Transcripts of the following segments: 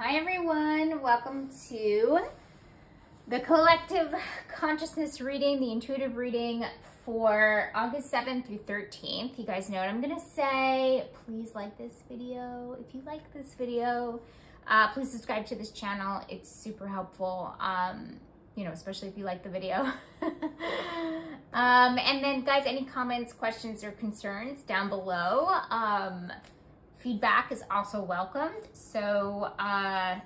Hi everyone, welcome to the collective consciousness reading, the intuitive reading for August 7th through 13th. You guys know what I'm gonna say. Please like this video. If you like this video, please subscribe to this channel. It's super helpful, especially if you like the video. And then guys, any comments, questions, or concerns down below. Feedback is also welcomed. So I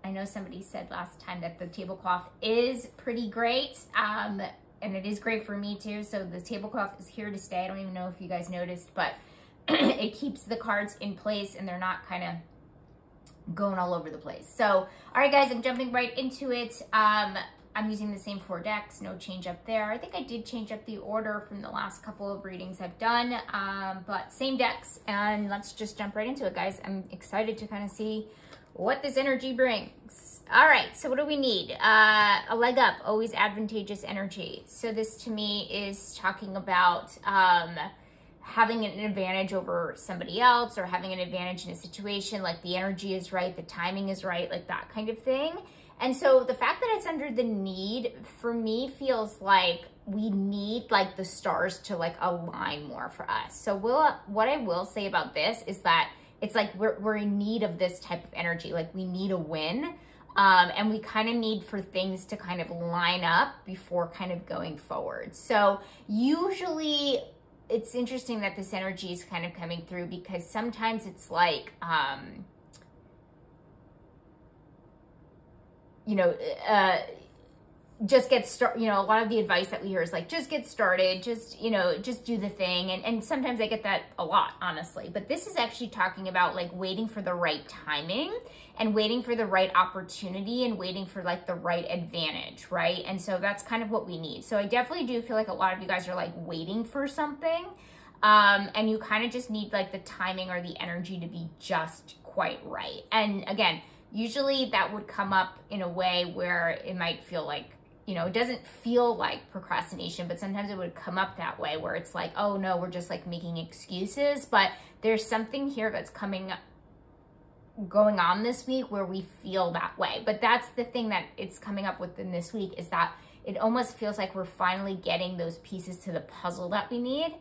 know somebody said last time that the tablecloth is pretty great, and it is great for me too. So the tablecloth is here to stay. I don't even know if you guys noticed, but it keeps the cards in place and they're not kind of going all over the place. So, all right guys, I'm jumping right into it. I'm using the same 4 decks, no change up there. I think I did change up the order from the last couple of readings I've done, but same decks, and let's just jump right into it, guys. I'm excited to kind of see what this energy brings. All right, so what do we need? A leg up, always advantageous energy. So this to me is talking about having an advantage over somebody else, or having an advantage in a situation, like the energy is right, the timing is right, like that kind of thing. And so the fact that it's under the need, for me, feels like we need like the stars to like align more for us. So what I will say about this is that it's like we're in need of this type of energy. Like we need a win, and we kind of need for things to kind of line up before kind of going forward. So usually it's interesting that this energy is kind of coming through, because sometimes it's like, just get started. A lot of the advice that we hear is like, just get started, just do the thing. And sometimes I get that a lot, honestly. But this is actually talking about like waiting for the right timing and waiting for the right opportunity and waiting for like the right advantage, right? And so that's kind of what we need. So I definitely do feel like a lot of you guys are like waiting for something. And you kind of just need like the timing or the energy to be just quite right. And again, usually that would come up in a way where it might feel like, it doesn't feel like procrastination, but sometimes it would come up that way where it's like, oh no, we're just like making excuses. But there's something here that's going on this week where we feel that way. But that's the thing that it's coming up with in this week, is that it almost feels like we're finally getting those pieces to the puzzle that we need.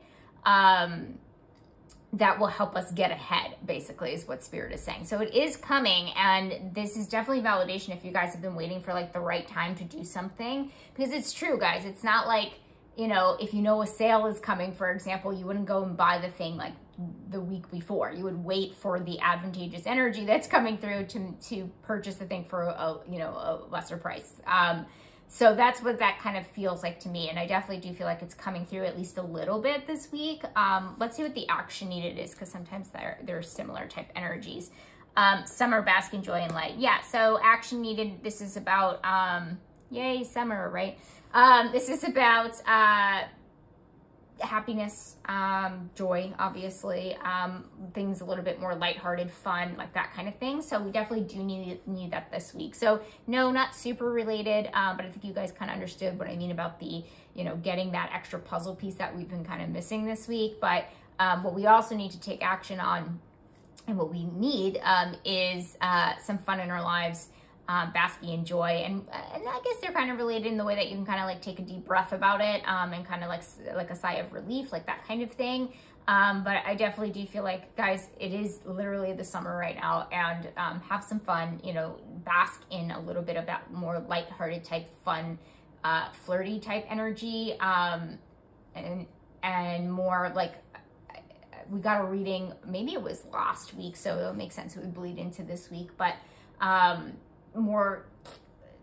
That will help us get ahead, basically, is what Spirit is saying. So it is coming, and this is definitely validation if you guys have been waiting for like the right time to do something, because it's true, guys. It's not like, if a sale is coming, for example, you wouldn't go and buy the thing like the week before. You would wait for the advantageous energy that's coming through to purchase the thing for a lesser price. So that's what that kind of feels like to me. And I definitely do feel like it's coming through at least a little bit this week. Let's see what the action needed is, because sometimes they're similar type energies. Summer, bask in joy and light. Yeah, so action needed. This is about, yay, summer, right? This is about happiness, joy, obviously, things a little bit more lighthearted, fun, like that kind of thing. So we definitely do need that this week. So no, not super related, but I think you guys kind of understood what I mean about the, getting that extra puzzle piece that we've been kind of missing this week. But what we also need to take action on, and what we need is some fun in our lives, basking in joy, and I guess they're kind of related in the way that you can kind of like take a deep breath about it, and kind of like a sigh of relief, like that kind of thing. But I definitely do feel like, guys, it is literally the summer right now, and have some fun, bask in a little bit of that more lighthearted type, fun, flirty type energy, and more like, we got a reading, maybe it was last week, so it'll make sense it would bleed into this week, but more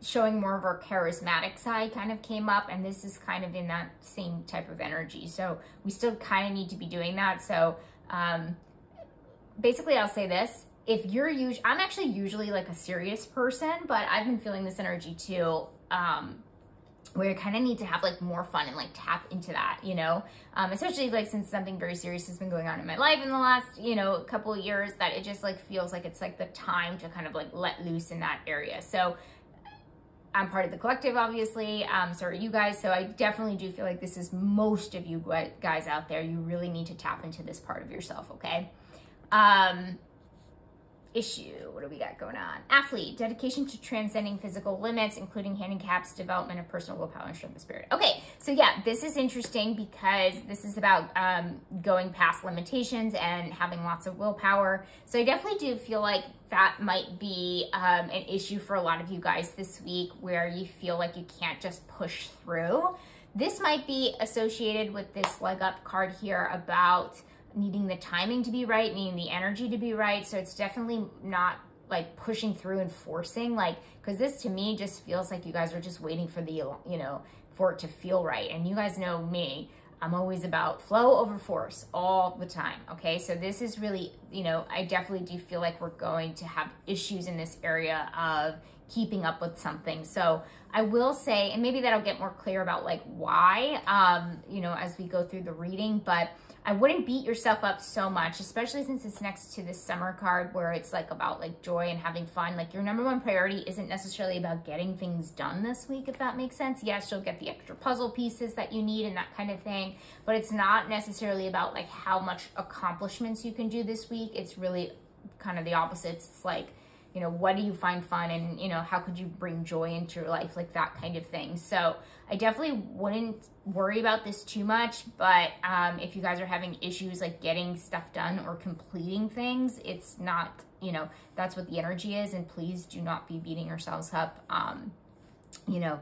showing more of our charismatic side kind of came up, and this is kind of in that same type of energy. So we still kind of need to be doing that. So basically I'll say this, if you're I'm actually usually like a serious person, but I've been feeling this energy too, where you kind of need to have like more fun and like tap into that, especially like since something very serious has been going on in my life in the last, couple of years, that it just like feels like it's like the time to kind of like let loose in that area. So I'm part of the collective, obviously, so are you guys. So I definitely do feel like this is most of you guys out there. You really need to tap into this part of yourself, okay? Issue, what do do we got going on? Athlete, dedication to transcending physical limits, including handicaps, development of personal willpower and strength of spirit. Okay, so yeah, this is interesting because this is about going past limitations and having lots of willpower. So I definitely do feel like that might be an issue for a lot of you guys this week, where you feel like you can't just push through. This might be associated with this leg up card here about needing the timing to be right, needing the energy to be right. So it's definitely not like pushing through and forcing, like, because this to me just feels like you guys are just waiting for the, you know, for it to feel right. And you guys know me, I'm always about flow over force all the time. Okay, so this is really, you know, I definitely do feel like we're going to have issues in this area of keeping up with something. So I will say, and maybe that'll get more clear about like why, you know, as we go through the reading, but I wouldn't beat yourself up so much, especially since it's next to this summer card where it's like about like joy and having fun. Like your number one priority isn't necessarily about getting things done this week, if that makes sense. Yes, you'll get the extra puzzle pieces that you need and that kind of thing, but it's not necessarily about like how much accomplishments you can do this week. It's really kind of the opposite. It's like, you know, what do you find fun, and, you know, how could you bring joy into your life, like that kind of thing. So I definitely wouldn't worry about this too much, but if you guys are having issues like getting stuff done or completing things, it's not, you know, that's what the energy is, and please do not be beating yourselves up. You know,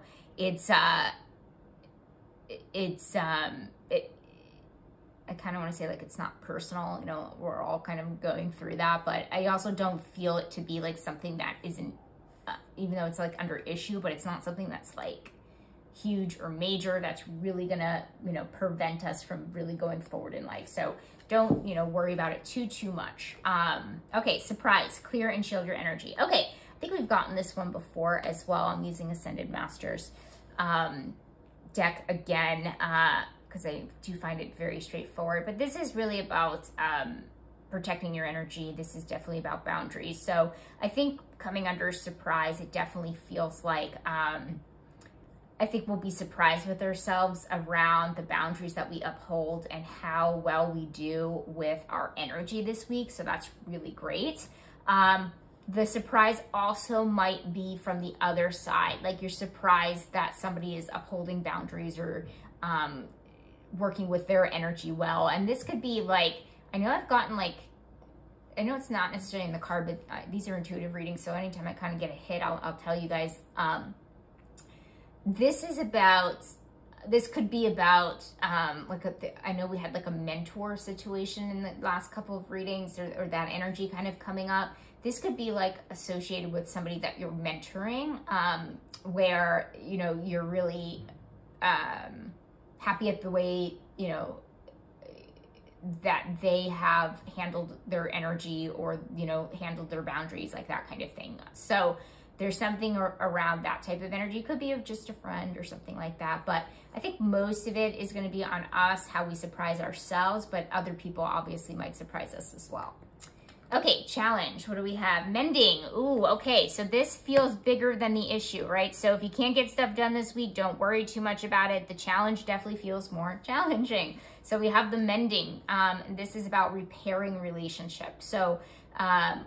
I kind of want to say like it's not personal, you know, we're all kind of going through that, but I also don't feel it to be like something that isn't, even though it's like under issue, but it's not something that's like huge or major that's really gonna, you know, prevent us from really going forward in life. So don't, you know, worry about it too much. Okay, surprise, clear and shield your energy. Okay, I think we've gotten this one before as well. I'm using Ascended Masters deck again, because I do find it very straightforward, but this is really about protecting your energy. This is definitely about boundaries. So I think coming under surprise, it definitely feels like, I think we'll be surprised with ourselves around the boundaries that we uphold and how well we do with our energy this week. So that's really great. The surprise also might be from the other side. Like you're surprised that somebody is upholding boundaries or working with their energy well. And this could be like, I know I've gotten like, I know it's not necessarily in the card, but these are intuitive readings. So anytime I kind of get a hit, I'll tell you guys, this could be about, I know we had like a mentor situation in the last couple of readings, or that energy kind of coming up. This could be like associated with somebody that you're mentoring, where, you know, you're really happy at the way, you know, that they have handled their energy or, you know, handled their boundaries, like that kind of thing. So there's something around that type of energy. Could be of just a friend or something like that. But I think most of it is going to be on us, how we surprise ourselves, but other people obviously might surprise us as well. Okay, challenge. What do we have? Mending. Ooh, okay. So this feels bigger than the issue, right? So if you can't get stuff done this week, don't worry too much about it. The challenge definitely feels more challenging. So we have the mending. This is about repairing relationships. So,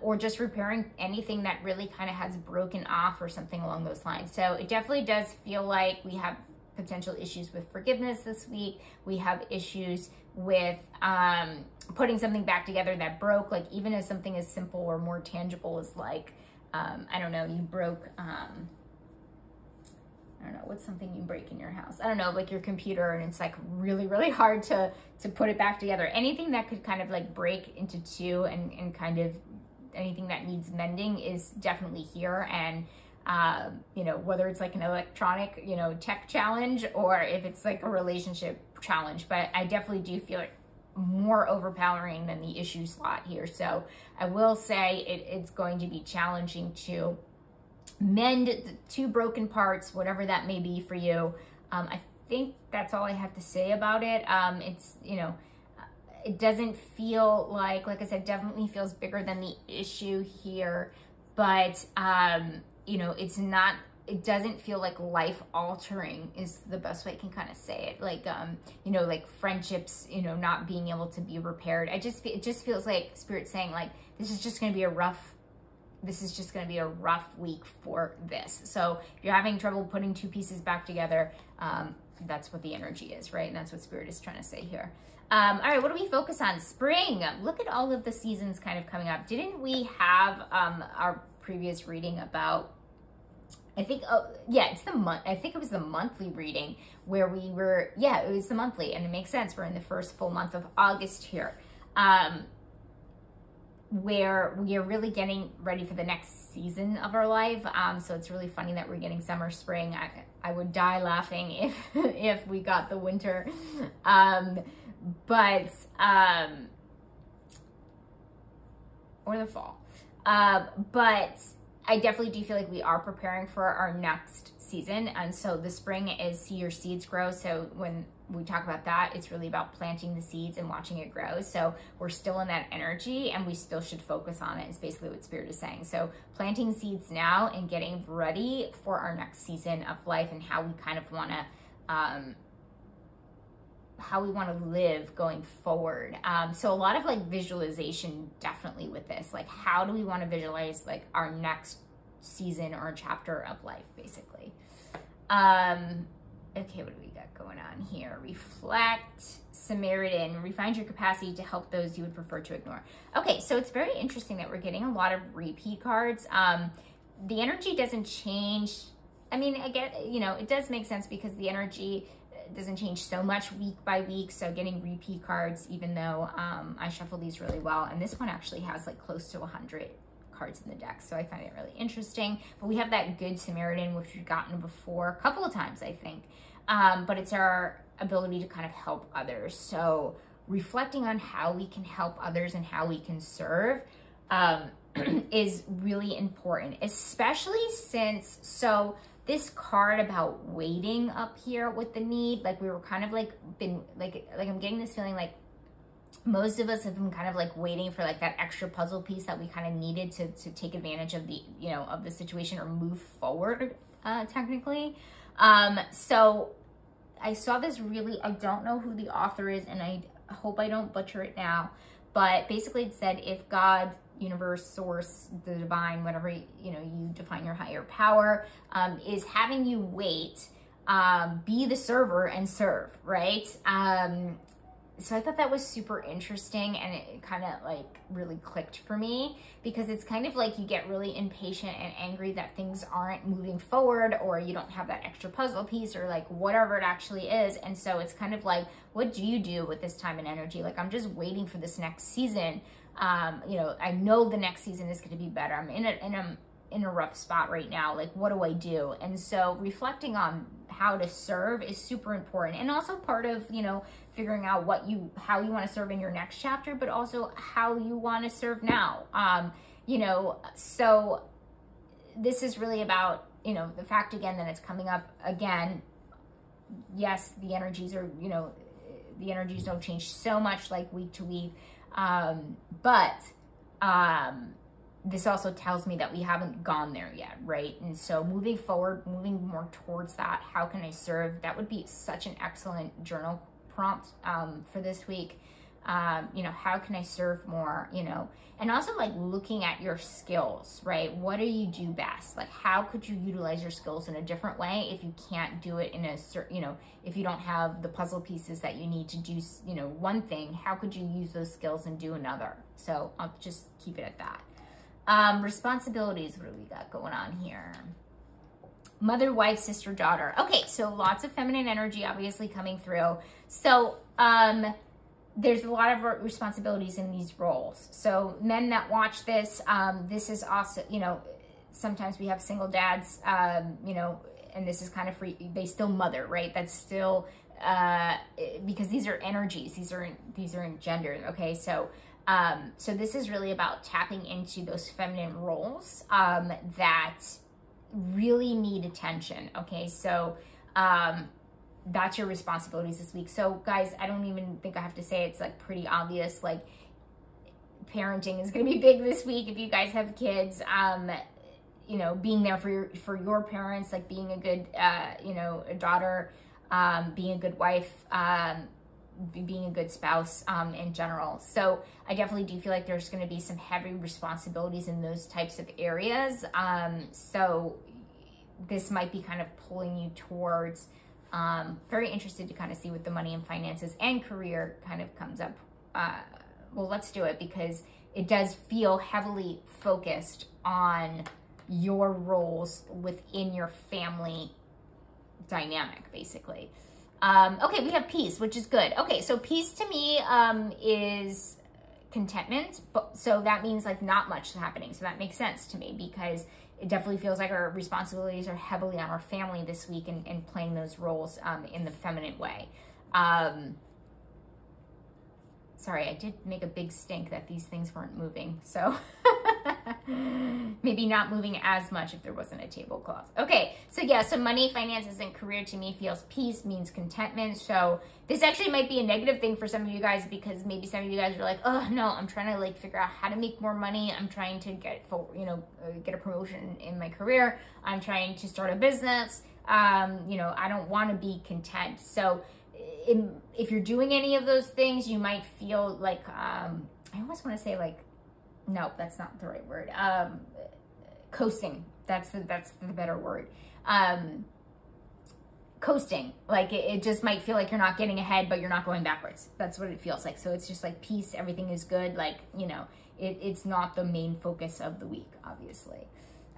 or just repairing anything that really kind of has broken off or something along those lines. So it definitely does feel like we have potential issues with forgiveness this week. We have issues with putting something back together that broke, like even as something as simple or more tangible as like, I don't know, you broke, I don't know, what's something you break in your house? I don't know, like your computer, and it's like really, really hard to put it back together. Anything that could kind of like break into two and kind of anything that needs mending is definitely here. And you know, whether it's like an electronic, you know, tech challenge, or if it's like a relationship challenge, but I definitely do feel it more overpowering than the issue slot here. So I will say it's going to be challenging to mend the two broken parts, whatever that may be for you. I think that's all I have to say about it. It's, you know, it doesn't feel like I said, definitely feels bigger than the issue here, but you know, it's not, it doesn't feel like life altering is the best way I can kind of say it. Like, you know, like friendships, you know, not being able to be repaired. It just feels like Spirit saying like, this is just going to be a rough this is just going to be a rough week for this. So if you're having trouble putting two pieces back together, that's what the energy is, right? And that's what Spirit is trying to say here. All right, what do we focus on? Spring. Look at all of the seasons kind of coming up. Didn't we have our previous reading about, I think, oh yeah, it's the month. I think it was the monthly reading where we were, yeah, it was the monthly, and it makes sense. We're in the first full month of August here, where we are really getting ready for the next season of our life. So it's really funny that we're getting summer, spring. I would die laughing if we got the winter. Or the fall. But I definitely do feel like we are preparing for our next season. And so the spring is see your seeds grow. So when we talk about that, it's really about planting the seeds and watching it grow. So we're still in that energy, and we still should focus on it, is basically what Spirit is saying. So planting seeds now and getting ready for our next season of life, and how we kind of want to live going forward. So a lot of like visualization definitely with this, like how do we want to visualize like our next season or chapter of life, basically. Okay, what do we got going on here? Reflect, Samaritan, refine your capacity to help those you would prefer to ignore. Okay, so it's very interesting that we're getting a lot of repeat cards. The energy doesn't change. I mean, I get, you know, it does make sense because the energy doesn't change so much week by week. So getting repeat cards, even though I shuffle these really well, and this one actually has like close to 100 cards in the deck, so I find it really interesting. But we have that Good Samaritan, which we've gotten before a couple of times, I think. But it's our ability to kind of help others. So reflecting on how we can help others and how we can serve is really important, especially since, so this card about waiting up here with the need, like we were kind of like I'm getting this feeling like most of us have been kind of like waiting for like that extra puzzle piece that we kind of needed to take advantage of the, you know, of the situation or move forward, technically. So I saw this really, I don't know who the author is, and I hope I don't butcher it now, but basically it said, if God, universe, source, the divine, whatever, you know, you define your higher power, is having you wait, be the server and serve, right? So I thought that was super interesting, and it kind of like really clicked for me, because it's kind of like you get really impatient and angry that things aren't moving forward, or you don't have that extra puzzle piece, or like whatever it actually is. And so it's kind of like, what do you do with this time and energy? Like, I'm just waiting for this next season. You know, I know the next season is going to be better. I'm in a rough spot right now. Like, what do I do? And so reflecting on how to serve is super important, and also part of, you know, figuring out how you want to serve in your next chapter, but also how you want to serve now. You know, so this is really about, you know, the fact again that it's coming up again. Yes, the energies are, you know, the energies don't change so much like week to week. But this also tells me that we haven't gone there yet, right? And so moving forward, moving more towards that, how can I serve? That would be such an excellent journal prompt for this week. You know, how can I serve more, you know? And also like looking at your skills, right? What do you do best? Like, how could you utilize your skills in a different way if you can't do it in a certain, you know, if you don't have the puzzle pieces that you need to do, you know, one thing, how could you use those skills and do another? So I'll just keep it at that. Responsibilities, what do we got going on here? Mother, wife, sister, daughter. Okay, so lots of feminine energy obviously coming through. So, there's a lot of responsibilities in these roles. So men that watch this, this is also, you know, sometimes we have single dads, you know, and this is kind of free, they still mother, right? That's still, because these are energies, these are in gender, okay? So, so this is really about tapping into those feminine roles, that really need attention, okay? So, that's your responsibilities this week. So guys, I don't even think I have to say, it's like pretty obvious, like parenting is going to be big this week. If you guys have kids, you know, being there for your parents, like being a good, you know, a daughter, being a good wife, being a good spouse in general. So I definitely do feel like there's going to be some heavy responsibilities in those types of areas. So this might be kind of pulling you towards, very interested to kind of see what the money and finances and career kind of comes up. Well, let's do it, because it does feel heavily focused on your roles within your family dynamic, basically. Okay, we have peace, which is good. Okay, so peace to me is contentment. So that means like not much happening. So that makes sense to me, because it definitely feels like our responsibilities are heavily on our family this week, and playing those roles in the feminine way. Sorry, I did make a big stink that these things weren't moving. So maybe not moving as much if there wasn't a tablecloth. Okay, so yeah, so money, finances, and career to me feels peace, means contentment. So this actually might be a negative thing for some of you guys, because maybe some of you guys are like, oh no, I'm trying to like figure out how to make more money. I'm trying to get a promotion in my career. I'm trying to start a business. I don't want to be content. So if you're doing any of those things, you might feel like, I almost want to say like, no, that's not the right word. Coasting. That's the better word. Coasting. Like it just might feel like you're not getting ahead, but you're not going backwards. That's what it feels like. So it's just like peace. Everything is good. Like, it's not the main focus of the week, obviously.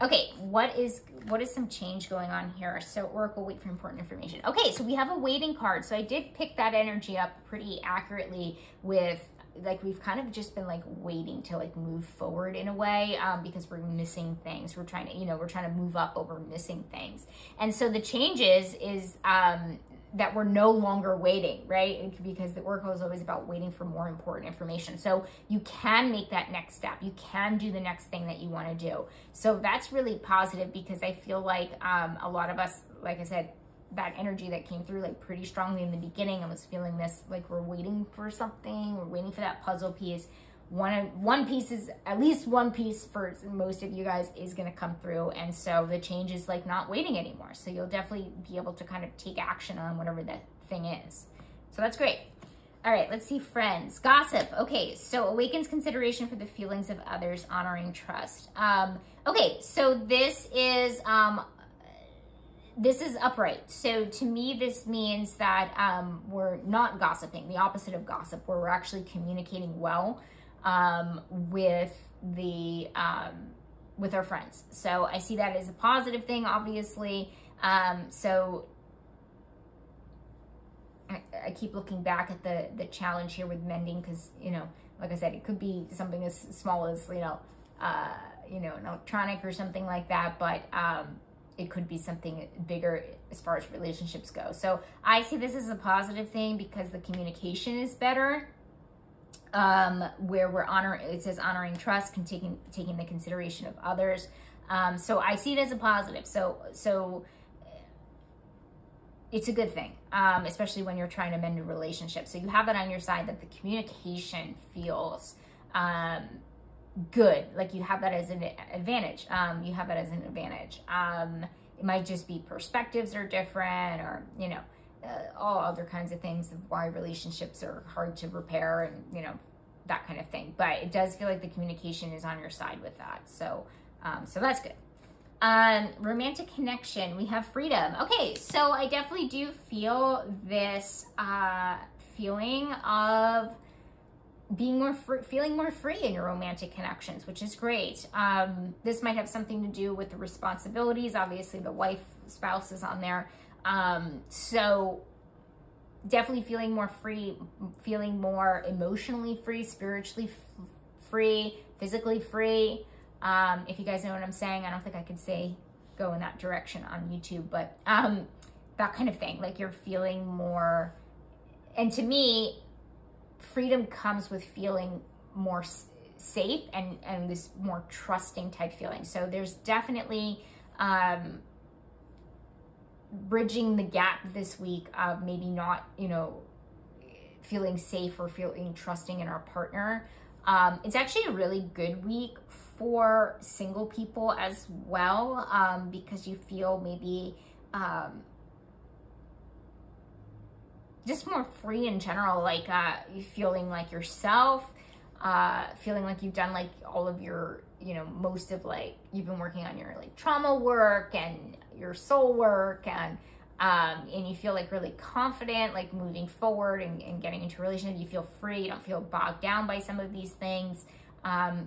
Okay, what is some change going on here? So Oracle, wait for important information. Okay, so we have a waiting card. So I did pick that energy up pretty accurately with, like, we've kind of just been like waiting to like move forward in a way, because we're missing things. We're trying to move up, but we're missing things. And so the change is that we're no longer waiting, right? Because the Oracle is always about waiting for more important information. So you can make that next step. You can do the next thing that you want to do. So that's really positive, because I feel like a lot of us, like I said, that energy that came through like pretty strongly in the beginning, I was feeling this, like we're waiting for something, we're waiting for that puzzle piece. One piece is, at least one piece for most of you guys is going to come through. And so the change is like not waiting anymore. So you'll definitely be able to kind of take action on whatever that thing is. So that's great. All right, let's see, friends. Gossip. Okay, so awakens consideration for the feelings of others, honoring trust. Okay, so this is upright. So to me, this means that we're not gossiping, the opposite of gossip, where we're actually communicating well with our friends. So I see that as a positive thing, obviously. So I keep looking back at the challenge here with mending, because, like I said, it could be something as small as, an electronic or something like that, but it could be something bigger as far as relationships go. So I see this as a positive thing, because the communication is better. Where we're it says honoring trust and taking the consideration of others. So I see it as a positive. So it's a good thing, especially when you're trying to mend a relationship. So you have that on your side, that the communication feels good. Like you have that as an advantage. It might just be perspectives are different, or, all other kinds of things of why relationships are hard to repair, and, that kind of thing. But it does feel like the communication is on your side with that. So, so that's good. Romantic connection, we have freedom. Okay, so I definitely do feel this feeling of being feeling more free in your romantic connections, which is great. This might have something to do with the responsibilities. Obviously, the spouse is on there. So definitely feeling more free, feeling more emotionally free, spiritually free, physically free. If you guys know what I'm saying, I don't think I could go in that direction on YouTube, but that kind of thing. Like you're feeling more, and to me, freedom comes with feeling more safe and this more trusting type feeling. So there's definitely bridging the gap this week of maybe not, feeling safe or feeling trusting in our partner. It's actually a really good week for single people as well, because you feel maybe just more free in general, like you feeling like yourself, feeling like you've done like all of your, you know, most of like, you've been working on your like trauma work and your soul work, and you feel like really confident, like moving forward and getting into a relationship. You feel free, you don't feel bogged down by some of these things.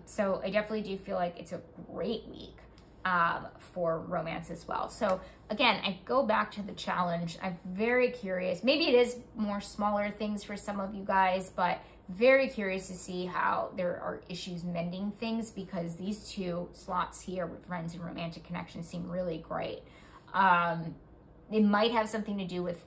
So I definitely do feel like it's a great week for romance as well. So again, I go back to the challenge. I'm very curious. Maybe it is more smaller things for some of you guys, but very curious to see how there are issues mending things, because these two slots here with friends and romantic connections seem really great. It might have something to do with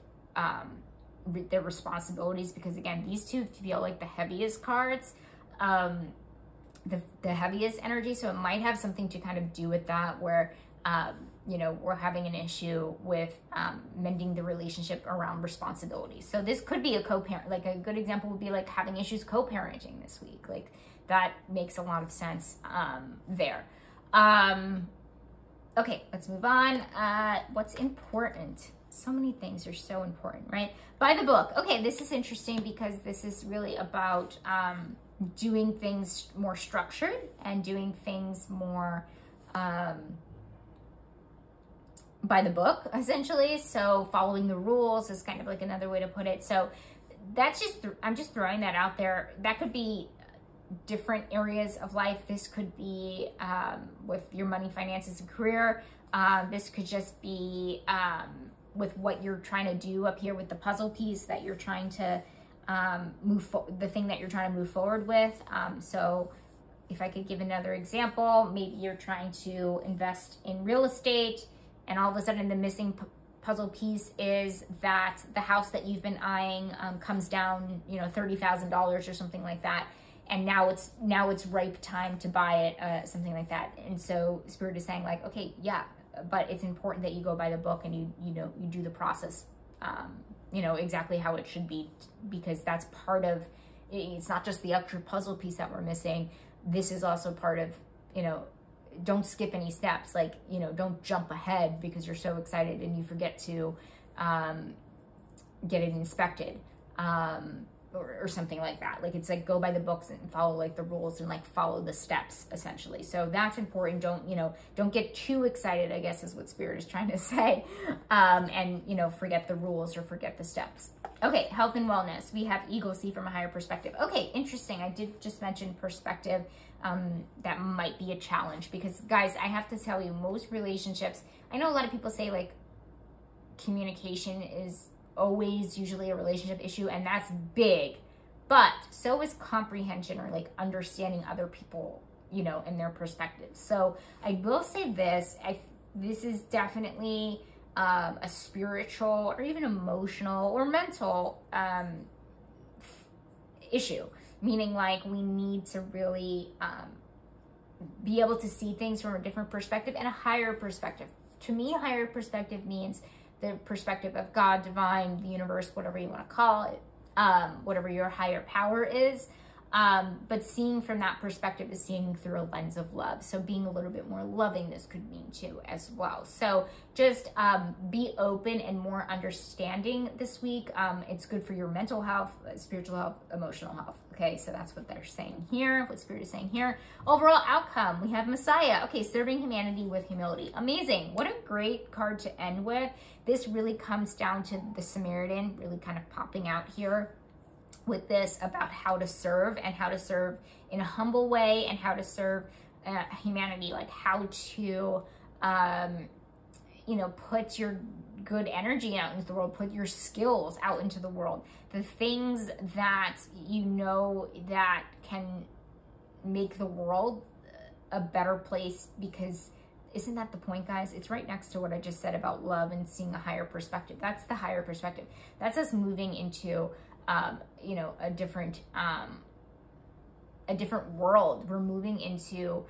their responsibilities, because again, these two feel like the heaviest cards, the heaviest energy. So it might have something to kind of do with that, where, you know, we're having an issue with mending the relationship around responsibilities. So this could be a co-parent, like a good example would be like having issues co-parenting this week. Like that makes a lot of sense there. Okay, let's move on. What's important? So many things are so important, right? By the book. Okay, this is interesting because this is really about doing things more structured and doing things more by the book, essentially. So following the rules is kind of like another way to put it. So that's just, I'm just throwing that out there. That could be different areas of life. This could be with your money, finances, and career. This could just be with what you're trying to do up here with the puzzle piece that you're trying to the thing that you're trying to move forward with. So if I could give another example, maybe you're trying to invest in real estate, and all of a sudden the missing puzzle piece is that the house that you've been eyeing comes down, you know, $30,000 or something like that. And now it's ripe time to buy it, something like that. And so Spirit is saying like, okay, yeah, but it's important that you go by the book and you do the process, you know, exactly how it should be, because that's part of, it's not just the extra puzzle piece that we're missing. This is also part of, you know, don't skip any steps. Like, you know, don't jump ahead because you're so excited and you forget to get it inspected. Or something like that. Like, it's like go by the books and follow like the rules and like follow the steps essentially. So that's important. Don't get too excited, I guess is what Spirit is trying to say. And, you know, forget the rules or forget the steps. Okay, health and wellness. We have Eagle, see from a higher perspective. Okay, interesting. I did just mention perspective. That might be a challenge because, guys, I have to tell you, most relationships, I know a lot of people say like communication is always usually a relationship issue, and that's big, but so is comprehension, or like understanding other people, you know, and their perspectives. So I will say this, this is definitely a spiritual or even emotional or mental issue, meaning like we need to really be able to see things from a different perspective and a higher perspective. To me, a higher perspective means the perspective of God, divine, the universe, whatever you want to call it, whatever your higher power is. But seeing from that perspective is seeing through a lens of love. So being a little bit more loving, this could mean too as well. So just be open and more understanding this week. It's good for your mental health, spiritual health, emotional health. Okay, so that's what they're saying here, what Spirit is saying here. Overall outcome, we have Messiah. Okay, serving humanity with humility. Amazing. What a great card to end with. This really comes down to the Samaritan really kind of popping out here with this about how to serve, and how to serve in a humble way, and how to serve humanity, like how to, you know, put your good energy out into the world, put your skills out into the world, the things that you know that can make the world a better place, because isn't that the point, guys? It's right next to what I just said about love and seeing a higher perspective. That's the higher perspective. That's us moving into you know, a different world. We're moving into,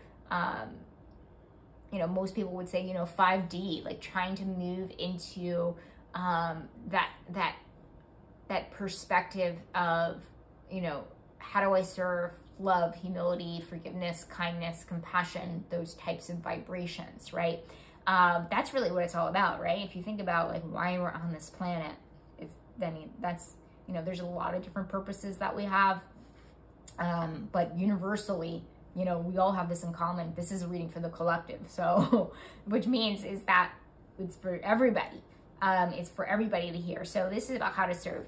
you know, most people would say, you know, 5D, like trying to move into that perspective of, you know, how do I serve, love, humility, forgiveness, kindness, compassion, those types of vibrations, right? That's really what it's all about, right? If you think about like why we're on this planet, I mean, that's You know, there's a lot of different purposes that we have, but universally, you know, we all have this in common. This is a reading for the collective. So, which means is that it's for everybody. It's for everybody to hear. So this is about how to serve.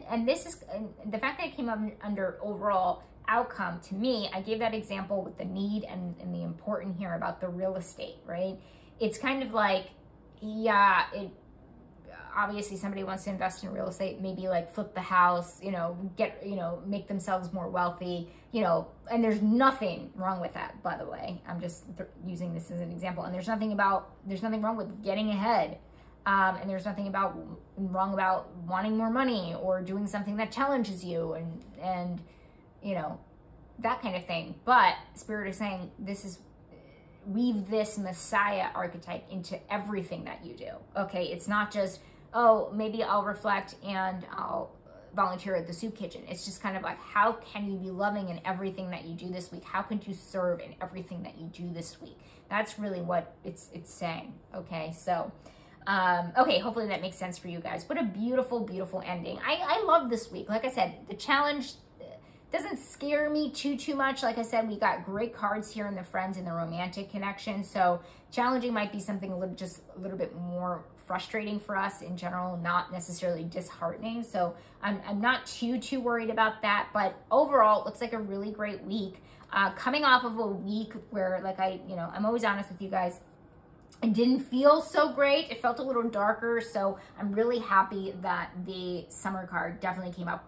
And this is, and the fact that it came up under overall outcome, to me, I gave that example with the need and the important here about the real estate, right? It's kind of like, yeah, obviously somebody wants to invest in real estate, maybe like flip the house, you know, make themselves more wealthy, you know, and there's nothing wrong with that, by the way. I'm just using this as an example. And there's nothing wrong with getting ahead. And there's nothing wrong about wanting more money or doing something that challenges you and, you know, that kind of thing. But Spirit is saying weave this Messiah archetype into everything that you do. Okay. It's not just, oh, maybe I'll reflect and I'll volunteer at the soup kitchen. It's just kind of like, how can you be loving in everything that you do this week? How can you serve in everything that you do this week? That's really what it's saying. Okay. So, okay, hopefully that makes sense for you guys. What a beautiful, beautiful ending. I love this week. Like I said, the challenge doesn't scare me too much. Like I said, we got great cards here in the friends and the romantic connection. So challenging might be something just a little bit more frustrating for us in general, not necessarily disheartening. So I'm not too worried about that. But overall, it looks like a really great week. Coming off of a week where, like I'm always honest with you guys, it didn't feel so great. It felt a little darker. So I'm really happy that the summer card definitely came up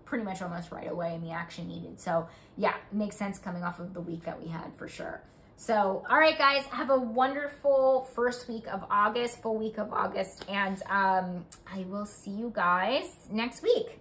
pretty much almost right away and the action needed. So yeah, it makes sense coming off of the week that we had for sure. So, all right, guys, have a wonderful first week of August, full week of August. And I will see you guys next week.